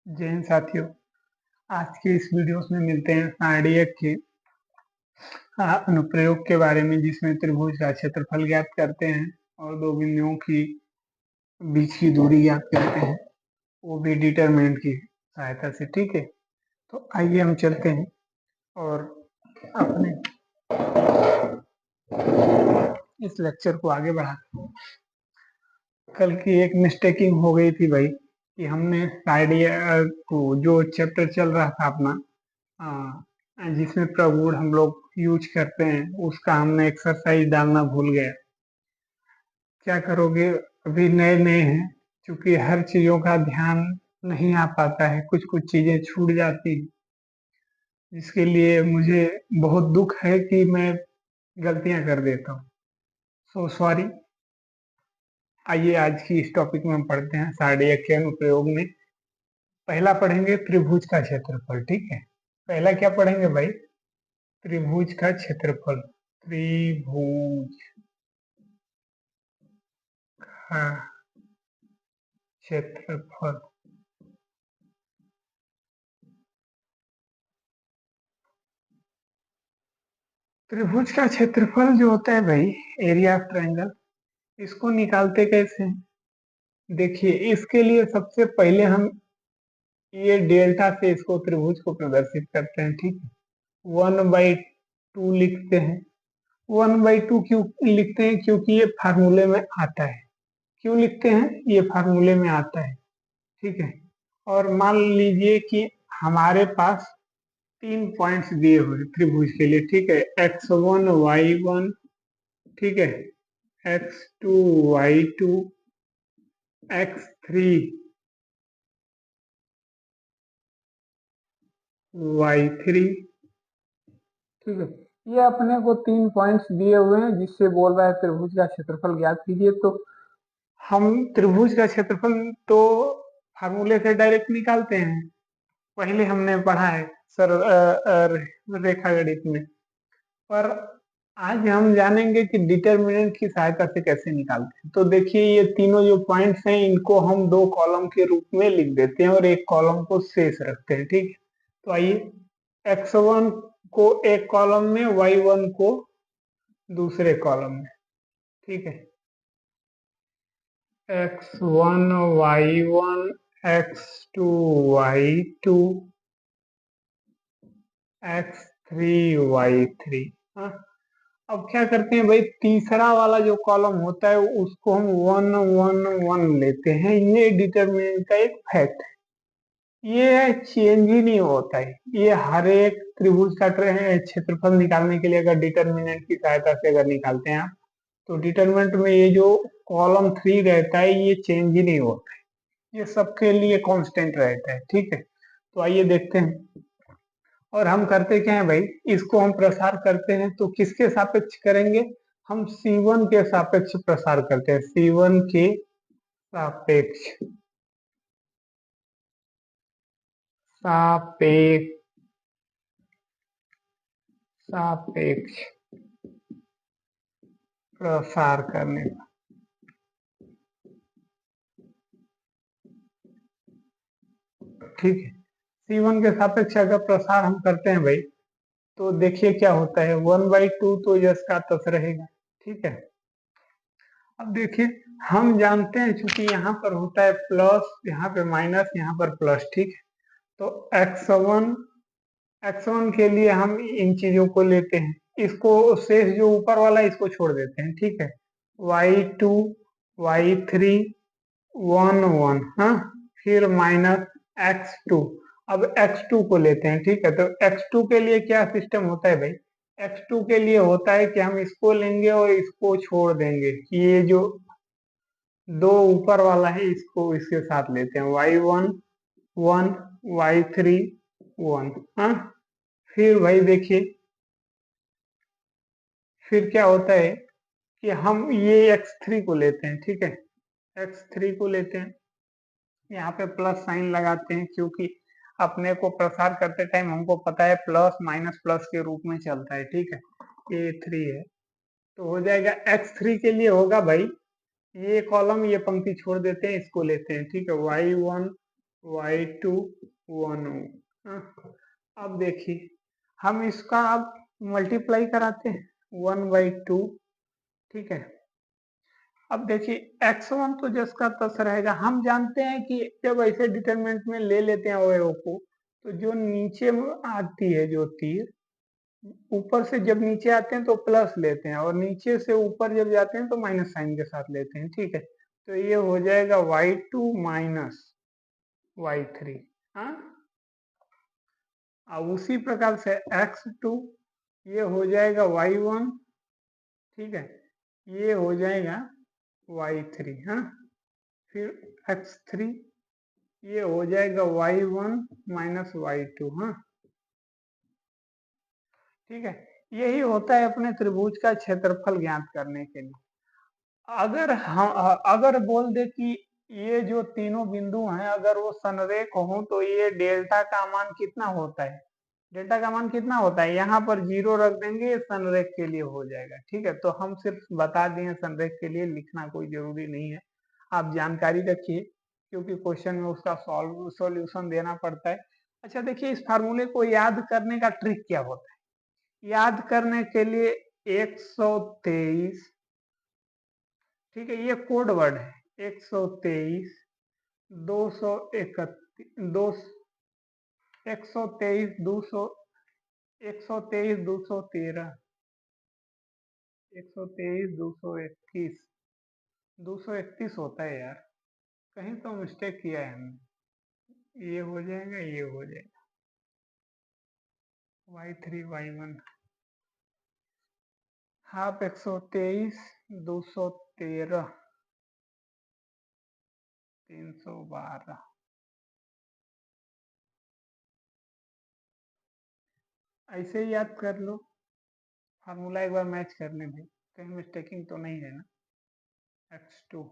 जय हिंद साथियों। आज के इस वीडियोस में मिलते हैं आरडीएफ के अनुप्रयोग के बारे में, जिसमें त्रिभुज का क्षेत्रफल ज्ञात करते हैं और दो बिंदुओं की बीच की दूरी ज्ञात करते हैं, वो भी डिटरमिनेंट की सहायता से। ठीक है, तो आइए हम चलते हैं और अपने इस लेक्चर को आगे बढ़ाते हैं। कल की एक मिस्टेकिंग हो गई थी भाई कि हमने आरडीएफ को, जो चैप्टर चल रहा था अपना, जिसमें प्रगुण हम लोग यूज करते हैं, उसका हमने एक्सरसाइज डालना भूल गया। क्या करोगे, अभी नए नए हैं, क्योंकि हर चीजों का ध्यान नहीं आ पाता है, कुछ कुछ चीजें छूट जाती हैं, जिसके लिए मुझे बहुत दुख है कि मैं गलतियां कर देता हूँ। So sorry. आइए आज की इस टॉपिक में हम पढ़ते हैं सारडीय के अनुप्रयोग में। पहला पढ़ेंगे त्रिभुज का क्षेत्रफल। ठीक है, पहला क्या पढ़ेंगे भाई? त्रिभुज का क्षेत्रफल। त्रिभुज का क्षेत्रफल। त्रिभुज का क्षेत्रफल जो होता है भाई, एरिया ऑफ ट्रायंगल, इसको निकालते कैसे हैं? देखिए, इसके लिए सबसे पहले हम ये डेल्टा से इसको त्रिभुज को प्रदर्शित करते हैं। ठीक है, 1/2 लिखते हैं। 1/2 क्यों लिखते हैं? क्योंकि ये फार्मूले में आता है। क्यों लिखते हैं? ये फार्मूले में आता है। ठीक है, और मान लीजिए कि हमारे पास 3 पॉइंट्स दिए हुए हैं त्रिभुज के लिए। ठीक है, x1 y1, ठीक है, x2 y2, x3 y3। ठीक है, ये अपने को 3 पॉइंट्स दिए हुए हैं, जिससे बोल रहा है त्रिभुज का क्षेत्रफल ज्ञात कीजिए। तो हम त्रिभुज का क्षेत्रफल तो फार्मूले से डायरेक्ट निकालते हैं, पहले हमने पढ़ा है सर रेखा गणित में। पर आज हम जानेंगे कि डिटरमिनेंट की सहायता से कैसे निकालते हैं। तो देखिए, ये तीनों जो पॉइंट्स हैं, इनको हम दो कॉलम के रूप में लिख देते हैं और एक कॉलम को शेष रखते हैं। ठीक है, तो आइए, x1 को एक कॉलम में, y1 को दूसरे कॉलम में। ठीक है, x1 y1, x2 y2, x3 y3। हाँ, अब क्या करते हैं भाई, तीसरा वाला जो कॉलम होता है उसको हम 1 1 1 लेते हैं। ये डिटरमिनेंट का एक फैक्ट है, ये चेंज ही नहीं होता है। ये हर एक त्रिभुज का क्षेत्रफल निकालने के लिए अगर डिटरमिनेंट की सहायता से अगर निकालते हैं आप, तो डिटरमिनेंट में ये जो कॉलम 3 रहता है, ये चेंज ही नहीं होता है, ये सबके लिए कांस्टेंट रहता है। ठीक है, तो आइए देखते हैं। और हम करते क्या है भाई, इसको हम प्रसार करते हैं तो किसके सापेक्ष करेंगे? हम C1 के सापेक्ष प्रसार करते हैं। C1 के सापेक्ष, सापेक्ष, सापेक्ष प्रसार करने का। ठीक है, C1 के सापेक्ष अगर प्रसार हम करते हैं भाई, तो देखिए क्या होता है, 1/2 तो यस का तस रहेगा। ठीक है, अब देखिए, हम जानते हैं चूंकि यहाँ पर होता है प्लस, यहाँ पे माइनस, यहाँ पर प्लस। ठीक है, तो x1 के लिए हम इन चीजों को लेते हैं, इसको शेष जो ऊपर वाला है इसको छोड़ देते हैं। ठीक है, y2 y3 1 1, हाँ, फिर माइनस x2। अब x2 को लेते हैं। ठीक है, तो x2 के लिए क्या सिस्टम होता है भाई? x2 के लिए होता है कि हम इसको लेंगे और इसको छोड़ देंगे, ये जो दो ऊपर वाला है इसको इसके साथ लेते हैं, y1 1 y3 1। हाँ, फिर भाई देखिए, फिर क्या होता है कि हम ये x3 को लेते हैं। ठीक है, x3 को लेते हैं, यहाँ पे प्लस साइन लगाते हैं, क्योंकि अपने को प्रसार करते टाइम हमको पता है प्लस माइनस प्लस के रूप में चलता है। ठीक है, ये 3 है, तो हो जाएगा x3 के लिए होगा भाई, ये कॉलम ये पंक्ति छोड़ देते हैं, इसको लेते हैं। ठीक है, y1 y2 1 हाँ। अब देखिए हम इसका अब मल्टीप्लाई कराते हैं 1/2, ठीक है। अब देखिए x1 तो जिसका तस रहेगा, हम जानते हैं कि जब ऐसे डिटरमिनेंट में ले लेते हैं अवयव को, तो जो नीचे आती है जो तीर, ऊपर से जब नीचे आते हैं तो प्लस लेते हैं और नीचे से ऊपर जब जाते हैं तो माइनस साइन के साथ लेते हैं, ठीक है। तो ये हो जाएगा y2 माइनस y3, हाँ। अब उसी प्रकार से x2 ये हो जाएगा y1, ठीक है। ये हो जाएगा y3, हाँ। फिर x3 ये हो जाएगा y1 माइनस y2, हाँ, ठीक है। यही होता है अपने त्रिभुज का क्षेत्रफल ज्ञात करने के लिए। अगर हम अगर बोल दे कि ये जो तीनों बिंदु हैं अगर वो संरेख हो तो ये डेल्टा का मान कितना होता है, डेल्टा का मान कितना होता है, यहाँ पर 0 रख देंगे, ये संरेख के लिए हो जाएगा, ठीक है। तो हम सिर्फ बता दिए, संरेख के लिए लिखना कोई जरूरी नहीं है, आप जानकारी रखिए क्योंकि क्वेश्चन में उसका सॉल्यूशन देना पड़ता है। अच्छा देखिए, इस फार्मूले को याद करने का ट्रिक क्या होता है, याद करने के लिए 123, ठीक है, ये कोड वर्ड है, 123 231 दो 123 200 123 213 123 231 होता है यार, कहीं तो मिस्टेक किया है हमने। ये हो जाएगा, ये हो जाएगा y3 y1 हाफ 123 213 312, ऐसे ही याद कर लो, फार्मूला एक बार मैच करने दे, कहीं मिस्टेकिंग तो नहीं है ना। x2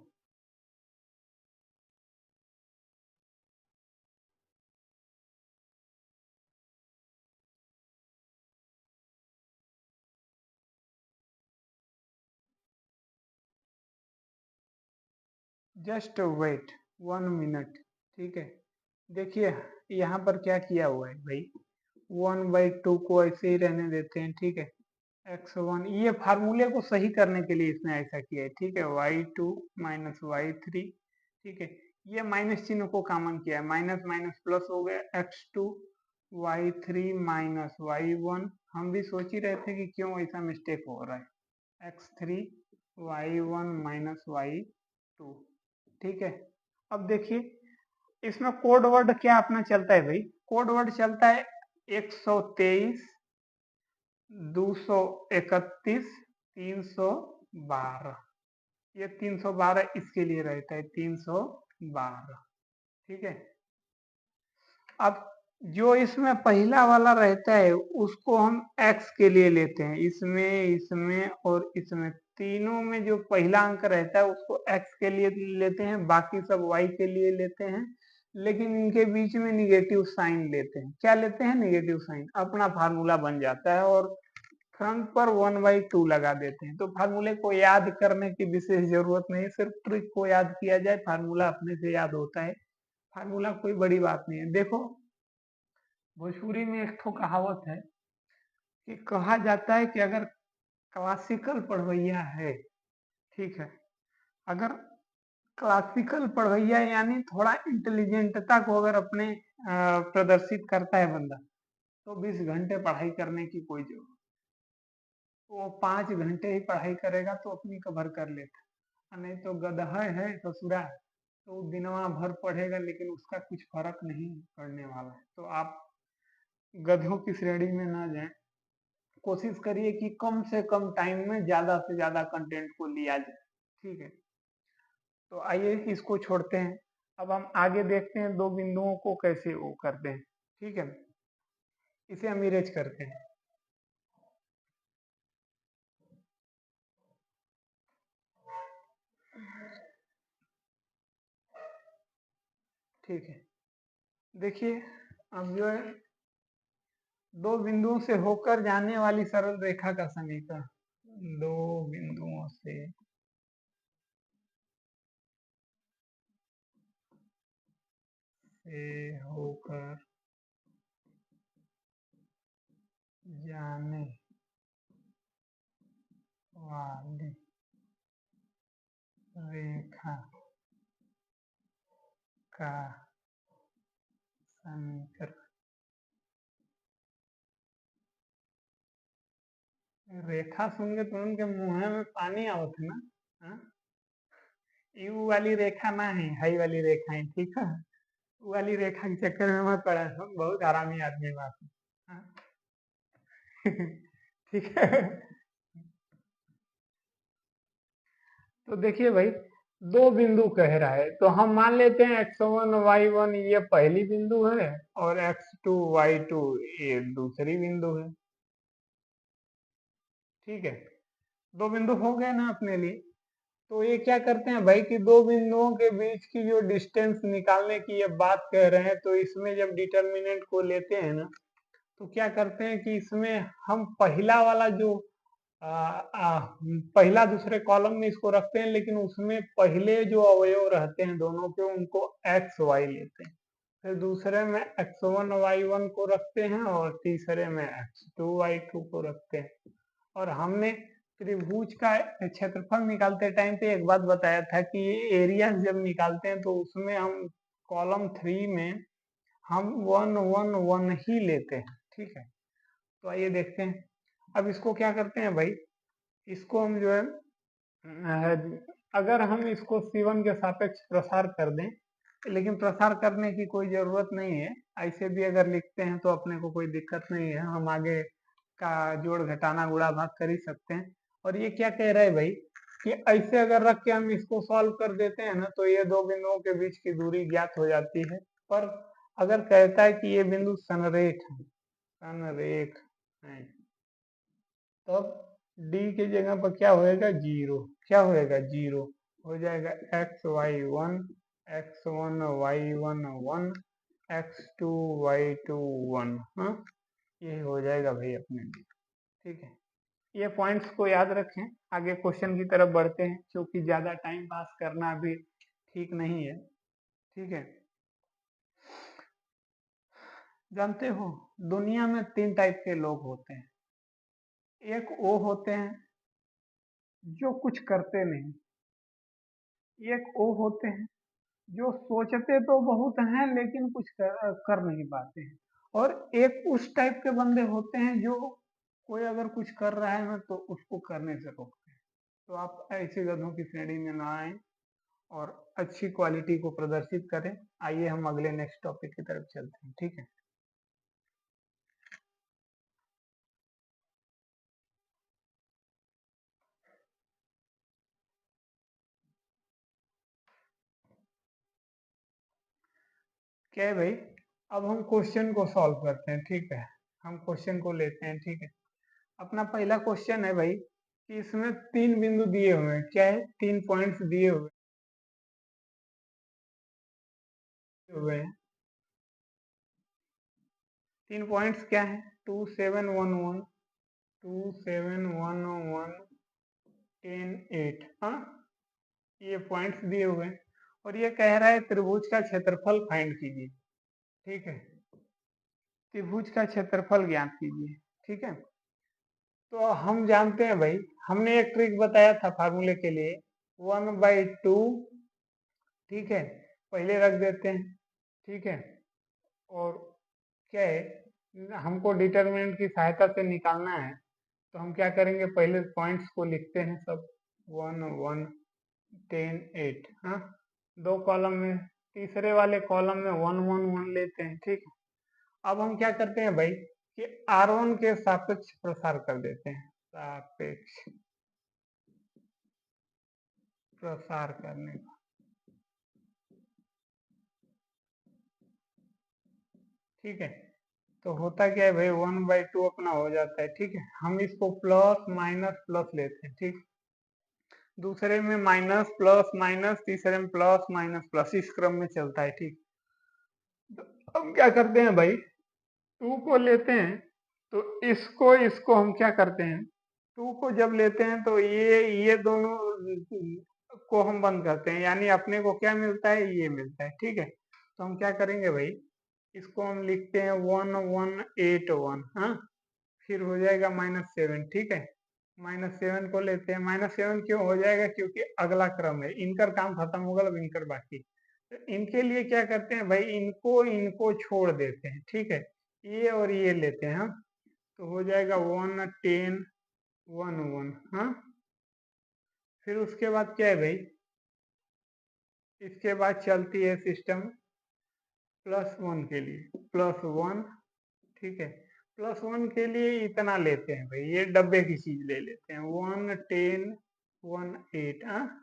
जस्ट वेट 1 मिनट, ठीक है। देखिए यहाँ पर क्या किया हुआ है भाई, 1/2 को ऐसे ही रहने देते हैं, ठीक है। x1 ये फार्मूले को सही करने के लिए इसने ऐसा किया है, ठीक है। y2 माइनस y3, ठीक है। ये माइनस चिन्ह को कॉमन किया है, माइनस माइनस प्लस हो गया, x2 y3 माइनस y1, हम भी सोच ही रहे थे कि क्यों ऐसा मिस्टेक हो रहा है, x3 y1 माइनस y2, ठीक है। अब देखिए इसमें कोड वर्ड क्या अपना चलता है भाई, कोड वर्ड चलता है 123 231 312, ये 312 इसके लिए रहता है, 312, ठीक है। अब जो इसमें पहला वाला रहता है उसको हम x के लिए लेते हैं, इसमें इसमें और इसमें तीनों में जो पहला अंक रहता है उसको x के लिए लेते हैं, बाकी सब y के लिए लेते हैं, लेकिन इनके बीच में निगेटिव साइन लेते हैं, क्या लेते हैं, निगेटिव साइन, अपना फार्मूला बन जाता है और फ्रंट पर 1/2 लगा देते हैं। तो फार्मूले को याद करने की विशेष जरूरत नहीं, सिर्फ ट्रिक को याद किया जाए, फार्मूला अपने से याद होता है, फार्मूला कोई बड़ी बात नहीं है। देखो भोजपुरी में एक ठो कहावत है कि कहा जाता है कि अगर क्लासिकल पढ़वैया है, ठीक है, अगर क्लासिकल पढ़वैया यानी थोड़ा इंटेलिजेंटता को अगर अपने प्रदर्शित करता है बंदा, तो 20 घंटे पढ़ाई करने की कोई जरूरत, वो 5 घंटे ही पढ़ाई करेगा तो अपनी कवर कर लेता, और नहीं तो गदहा है ससुरा, तो दिनवा भर पढ़ेगा लेकिन उसका कुछ फर्क नहीं पड़ने वाला है। तो आप गधों की श्रेणी में ना जाएं, कोशिश करिए कि कम से कम टाइम में ज्यादा से ज्यादा कंटेंट को लिया जाए, ठीक है। तो आइए इसको छोड़ते हैं, अब हम आगे देखते हैं दो बिंदुओं को कैसे वो करते हैं, ठीक है। इसे हम इरेज करते हैं, ठीक है। देखिए अब जो है दो बिंदुओं से होकर जाने वाली सरल रेखा का समीकरण, दो बिंदुओं से से होकर जाने वाली रेखा का समीकरण। रेखा सुन के तुरंत के मुंह में पानी आवत है ना। हाँ? यू वाली रेखा ना है, हाई वाली रेखा है, ठीक है। वो वाली रेखा के चक्कर में मत पड़ा, बहुत आरामी आदमी बात है। हाँ? ठीक है। तो देखिए भाई, दो बिंदु कह रहा है तो हम मान लेते हैं x1 y1 ये पहली बिंदु है और x2 y2 ये दूसरी बिंदु है। ठीक है, दो बिंदु हो गए ना अपने लिए। तो ये क्या करते हैं भाई कि दो बिंदुओं के बीच की जो डिस्टेंस निकालने की ये बात कह रहे हैं, तो इसमें जब डिटर्मिनेंट को लेते हैं ना, तो क्या करते हैं कि इसमें हम पहला वाला जो पहला दूसरे कॉलम में इसको रखते हैं, लेकिन उसमें पहले जो अवयव रहते हैं दोनों के उनको एक्स वाई लेते हैं, फिर दूसरे में x1 y1 को रखते हैं और तीसरे में x2 y2 को रखते हैं। और हमने त्रिभुज का क्षेत्रफल निकालते टाइम पे एक बात बताया था कि एरिया जब निकालते हैं तो उसमें हम कॉलम 3 में हम 1 1 1 ही लेते हैं। ठीक है, तो आइए देखते हैं। अब इसको क्या करते हैं भाई, इसको हम जो है अगर हम इसको C1 के सापेक्ष प्रसार कर दें, लेकिन प्रसार करने की कोई जरूरत नहीं है, ऐसे भी अगर लिखते हैं तो अपने को कोई दिक्कत नहीं है, हम आगे का जोड़ घटाना गुणा भाग कर ही सकते हैं। और ये क्या कह रहा है भाई कि ऐसे अगर रख के हम इसको सॉल्व कर देते हैं ना, तो ये दो बिंदुओं के बीच की दूरी ज्ञात हो जाती है। पर अगर कहता है कि ये बिंदु संरेख है, तब डी की जगह पर क्या होएगा, जीरो। क्या होएगा, जीरो हो जाएगा। x1 y1 1 x2 y2 1। हाँ, ये हो जाएगा भाई अपने लिए। ठीक है, ये पॉइंट्स को याद रखें, आगे क्वेश्चन की तरफ बढ़ते हैं, क्योंकि ज्यादा टाइम पास करना भी ठीक नहीं है। ठीक है, जानते हो दुनिया में 3 टाइप के लोग होते हैं। एक वो होते हैं जो कुछ करते नहीं, एक वो होते हैं जो सोचते तो बहुत हैं लेकिन कुछ कर नहीं पाते हैं, और एक उस टाइप के बंदे होते हैं जो कोई अगर कुछ कर रहा है ना तो उसको करने से रोकते हैं। तो आप ऐसे गधों की श्रेणी में ना आए और अच्छी क्वालिटी को प्रदर्शित करें। आइए हम अगले नेक्स्ट टॉपिक की तरफ चलते हैं। ठीक है, क्या है भाई, अब हम क्वेश्चन को सॉल्व करते हैं। ठीक है, हम क्वेश्चन को लेते हैं। ठीक है, अपना पहला क्वेश्चन है भाई कि इसमें 3 बिंदु दिए हुए हैं। क्या है, 3 पॉइंट्स दिए हुए हैं। 3 पॉइंट्स क्या है, 2 7 1 1 2 7 1 1 10 8। हाँ, ये पॉइंट्स दिए हुए हैं और ये कह रहा है त्रिभुज का क्षेत्रफल फाइंड कीजिए। ठीक है, त्रिभुज का क्षेत्रफल ज्ञात कीजिए। ठीक है, तो हम जानते हैं भाई, हमने एक ट्रिक बताया था फार्मूले के लिए, 1/2। ठीक है, पहले रख देते हैं। ठीक है, और क्या है, हमको डिटरमिनेंट की सहायता से निकालना है, तो हम क्या करेंगे, पहले पॉइंट्स को लिखते हैं सब, 1 1 10 8। हाँ, दो कॉलम में, तीसरे वाले कॉलम में 1 1 1 लेते हैं। ठीक है, अब हम क्या करते हैं भाई कि R1 के सापेक्ष प्रसार कर देते हैं, सापेक्ष प्रसार करने का। ठीक है, तो होता क्या है भाई, 1/2 अपना हो जाता है। ठीक है, हम इसको प्लस माइनस प्लस लेते हैं। ठीक, दूसरे में माइनस प्लस माइनस, तीसरे में प्लस माइनस प्लस, इस क्रम में चलता है। ठीक, तो हम क्या करते हैं भाई, 2 को लेते हैं, तो इसको इसको हम क्या करते हैं, 2 को जब लेते हैं तो ये दोनों को हम बंद करते हैं, यानी अपने को क्या मिलता है, ये मिलता है। ठीक है, तो हम क्या करेंगे भाई, इसको हम लिखते हैं 1181, हाँ, फिर हो जाएगा -7, ठीक है। -7 को लेते हैं, -7 क्यों हो जाएगा, क्योंकि अगला क्रम है, इनकर काम खत्म होगा, अब इनकर बाकी। तो इनके लिए क्या करते हैं भाई, इनको इनको छोड़ देते हैं, ठीक है, ये और ये लेते हैं हम, तो हो जाएगा 110 11, हाँ। फिर उसके बाद क्या है भाई, इसके बाद चलती है सिस्टम +1 के लिए, +1, ठीक है। +1 के लिए इतना लेते हैं भाई, ये डब्बे की चीज ले लेते हैं, 110 18, हाँ।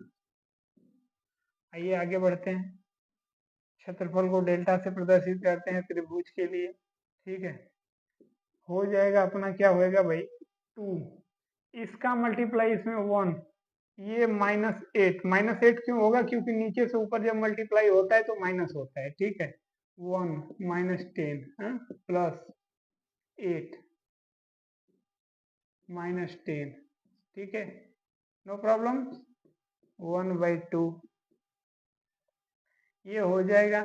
आइए आगे बढ़ते हैं, क्षेत्रफल को डेल्टा से प्रदर्शित करते हैं त्रिभुज के लिए, ठीक है। हो जाएगा अपना, क्या होएगा भाई, 2, इसका मल्टीप्लाई इसमें 1, ये -8, -8 क्यों होगा, क्योंकि नीचे से ऊपर जब मल्टीप्लाई होता है तो माइनस होता है, ठीक है। 1 -10 +8 -10, ठीक है, नो प्रॉब्लम। 1/2, ये हो जाएगा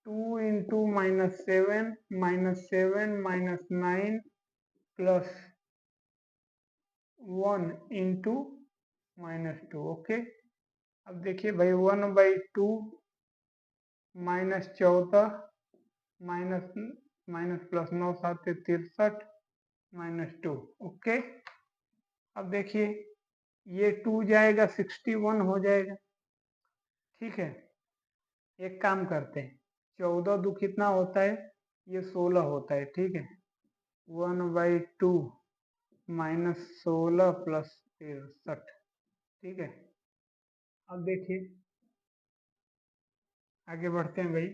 2 इंटू -7 -9 +1 इंटू -2, ओके। अब देखिए भाई, 1/2 -14 माइनस माइनस प्लस 9 7 63 -2, ओके। अब देखिए, ये 2 जाएगा 61 हो जाएगा, ठीक है। एक काम करते हैं, 14 दो कितना होता है, ये 16 होता है, ठीक है। 1/2 -16 +63, ठीक है। अब देखिए, आगे बढ़ते हैं भाई,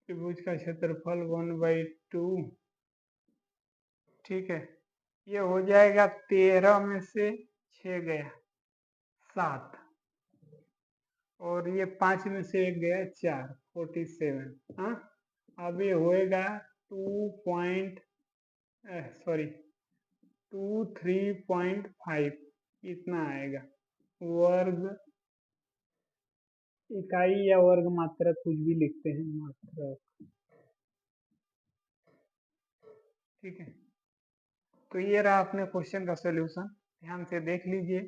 त्रिभुज का क्षेत्रफल 1/2, ठीक है। ये हो जाएगा 13 में से 6 गया 7, और ये 5 में से 1 गया 4, 47, हाँ। अब ये होएगा 23.5, इतना आएगा, वर्ग इकाई या वर्ग मात्रक, कुछ भी लिखते हैं, मात्रक, ठीक है। तो ये रहा अपने क्वेश्चन का सॉल्यूशन, ध्यान से देख लीजिए,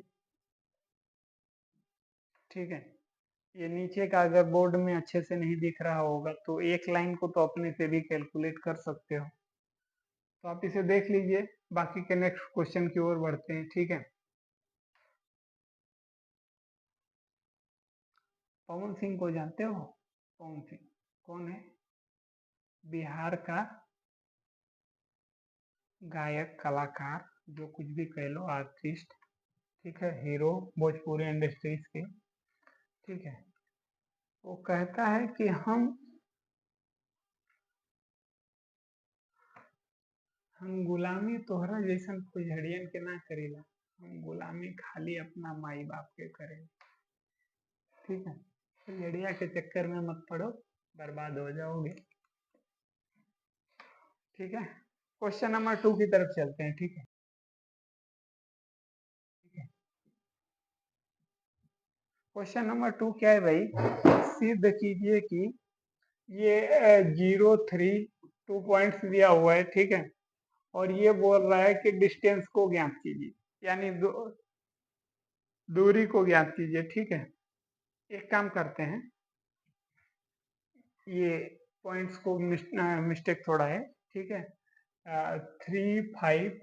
ठीक है। ये नीचे का अगर बोर्ड में अच्छे से नहीं दिख रहा होगा तो एक लाइन को तो अपने से भी कैलकुलेट कर सकते हो, तो आप इसे देख लीजिए, बाकी के नेक्स्ट क्वेश्चन की ओर बढ़ते हैं, ठीक है। पवन सिंह को जानते हो, पवन सिंह कौन है, बिहार का गायक कलाकार, जो कुछ भी कह लो, आर्टिस्ट, ठीक है, हीरो भोजपुरी इंडस्ट्रीज के, ठीक है। वो कहता है कि हम गुलामी तोहरा जैसन फुजहड़ियन के ना करेला, हम गुलामी खाली अपना माई बाप के करें, ठीक है। फुजहड़िया के चक्कर में मत पड़ो, बर्बाद हो जाओगे, ठीक है। क्वेश्चन नंबर 2 की तरफ चलते हैं, ठीक है। क्वेश्चन नंबर 2 क्या है भाई, सिद्ध कीजिए कि ये 0 3 2 पॉइंट्स दिया हुआ है, ठीक है, और ये बोल रहा है कि डिस्टेंस को ज्ञात कीजिए, यानी दूरी को ज्ञात कीजिए, ठीक है। एक काम करते हैं, ये पॉइंट्स को मिस्टेक थोड़ा है, ठीक है। 3 5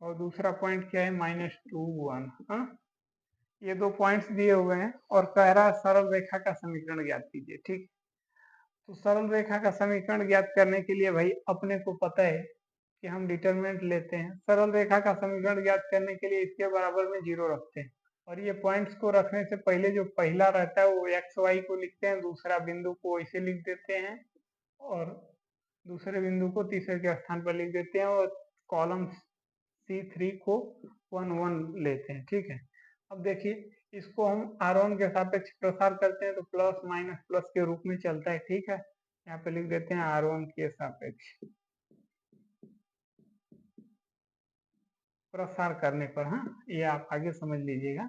और दूसरा पॉइंट क्या है, -2 1, हाँ। ये दो पॉइंट्स दिए हुए हैं और कह रहा है सरल रेखा का समीकरण ज्ञात कीजिए, ठीक। तो सरल रेखा का समीकरण ज्ञात करने के लिए भाई अपने को पता है कि हम डिटरमिनेंट लेते हैं, सरल रेखा का समीकरण ज्ञात करने के लिए इसके बराबर में 0 रखते हैं, और ये पॉइंट्स को रखने से पहले जो पहला रहता है वो एक्स वाई को लिखते हैं, दूसरा बिंदु को ऐसे लिख देते हैं, और दूसरे बिंदु को तीसरे के स्थान पर लिख देते हैं, और कॉलम C3 को 1 1 लेते हैं, ठीक है। अब देखिए, इसको हम R1 के सापेक्ष प्रसार करते हैं तो प्लस माइनस प्लस के रूप में चलता है, ठीक है। यहाँ पे लिख देते हैं R1 के सापेक्ष प्रसार करने पर, हाँ, ये आप आगे समझ लीजिएगा,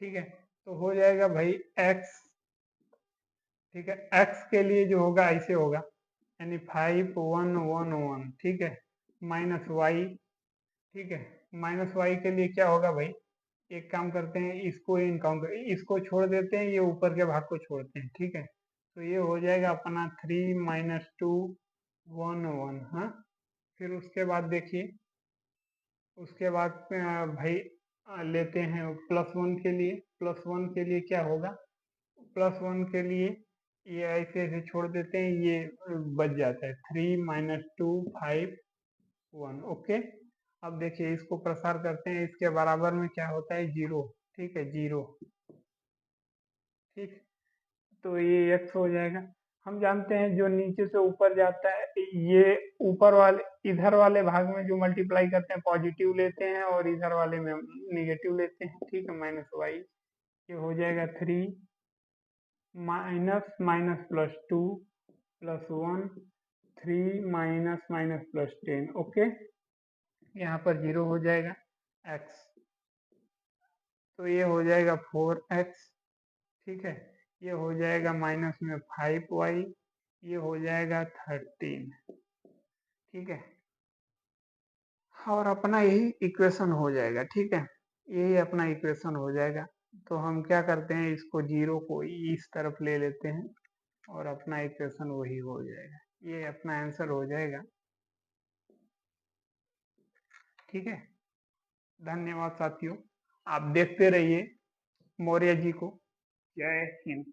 ठीक है। तो हो जाएगा भाई x, ठीक है। x के लिए जो होगा ऐसे होगा, यानी 5 1 1 1, ठीक है, माइनस वाई, ठीक है। माइनस वाई के लिए क्या होगा भाई, एक काम करते हैं, इसको इनकाउंटर इसको छोड़ देते हैं, ये ऊपर के भाग को छोड़ते हैं, ठीक है। तो ये हो जाएगा अपना 3 माइनस 2 1 1, हाँ। फिर उसके बाद देखिए, उसके बाद भाई लेते हैं +1 के लिए। +1 के लिए क्या होगा, +1 के लिए ये ऐसे ऐसे छोड़ देते हैं, ये बच जाता है 3 माइनस 2 5 1, ओके। अब देखिए इसको प्रसार करते हैं, इसके बराबर में क्या होता है, 0, ठीक है, 0, ठीक। तो ये x हो जाएगा। हम जानते हैं जो नीचे से ऊपर जाता है, ये ऊपर वाले इधर वाले भाग में जो मल्टीप्लाई करते हैं पॉजिटिव लेते हैं, और इधर वाले में निगेटिव लेते हैं, ठीक है, माइनस वाई। ये हो जाएगा 3 minus minus +2 +1 3 minus minus +10, okay. यहाँ पर 0 हो जाएगा x, तो ये हो जाएगा 4x, ठीक है। ये हो जाएगा माइनस में 5y, ये हो जाएगा 13, ठीक है। और अपना यही इक्वेशन हो जाएगा, ठीक है, यही अपना इक्वेशन हो जाएगा। तो हम क्या करते हैं, इसको 0 को इस तरफ ले लेते हैं, और अपना इक्वेशन वही हो जाएगा, ये अपना आंसर हो जाएगा, ठीक है। धन्यवाद साथियों, आप देखते रहिए मौर्य जी को। जय हिंद।